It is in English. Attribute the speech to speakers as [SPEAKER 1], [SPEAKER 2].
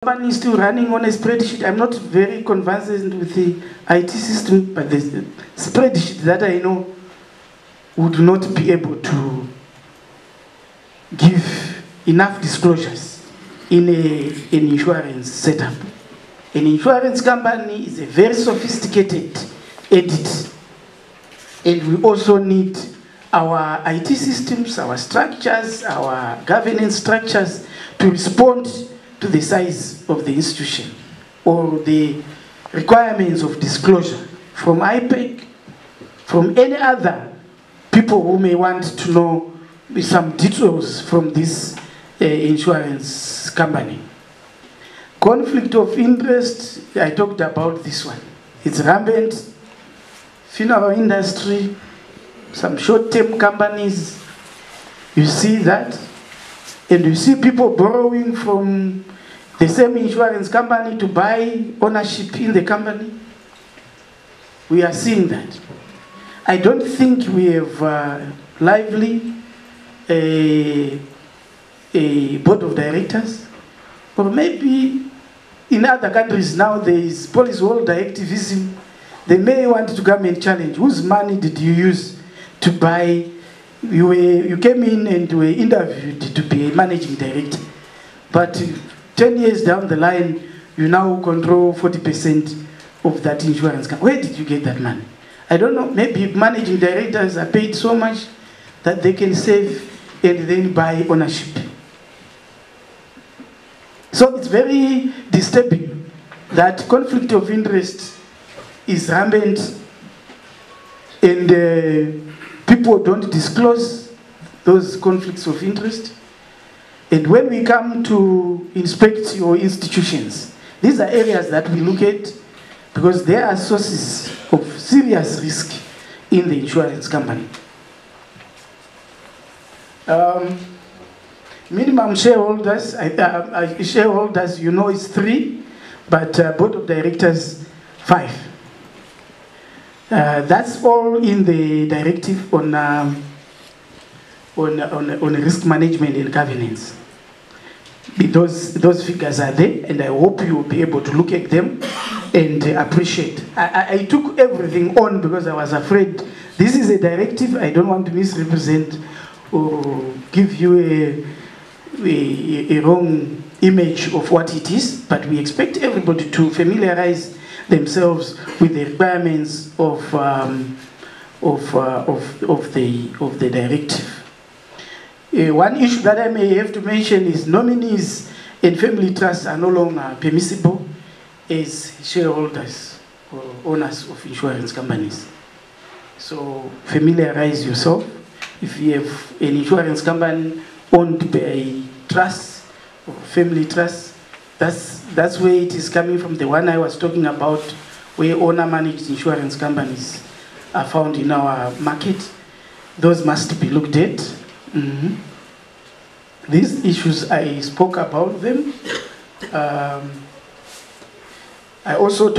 [SPEAKER 1] company is still running on a spreadsheet. I'm not very conversant with the IT system, but the spreadsheet that I know would not be able to give enough disclosures in an insurance setup. An insurance company is a very sophisticated entity, and we also need our IT systems, our structures, our governance structures to respond to the size of the institution or the requirements of disclosure from IPEC, from any other people who may want to know some details from this insurance company. Conflict of interest, I talked about this one. It's rampant. Funeral industry, some short-term companies, you see that. And you see people borrowing from the same insurance company to buy ownership in the company. We are seeing that. I don't think we have lively a board of directors, or maybe in other countries now there is policyholder activism. They may want to come and challenge. Whose money did you use to buy? You came in and were interviewed to be a managing director, but 10 years down the line, you now control 40% of that insurance company. Where did you get that money? I don't know. Maybe managing directors are paid so much that they can save and then buy ownership. So it's very disturbing that conflict of interest is rampant, and people don't disclose those conflicts of interest. And when we come to inspect your institutions, these are areas that we look at because there are sources of serious risk in the insurance company. Minimum shareholders, shareholders, you know, is 3, but board of directors 5. That's all in the directive on risk management and governance. Those figures are there, and I hope you will be able to look at them and appreciate. I took everything on because I was afraid this is a directive. I don't want to misrepresent or give you a wrong image of what it is, but we expect everybody to familiarize themselves with the requirements of the directive. One issue that I may have to mention is nominees and family trusts are no longer permissible as shareholders or owners of insurance companies. So familiarize yourself. If you have an insurance company owned by a trust or family trust, that's where it is coming from. The one I was talking about, where owner-managed insurance companies are found in our market, those must be looked at. These issues, I spoke about them. I also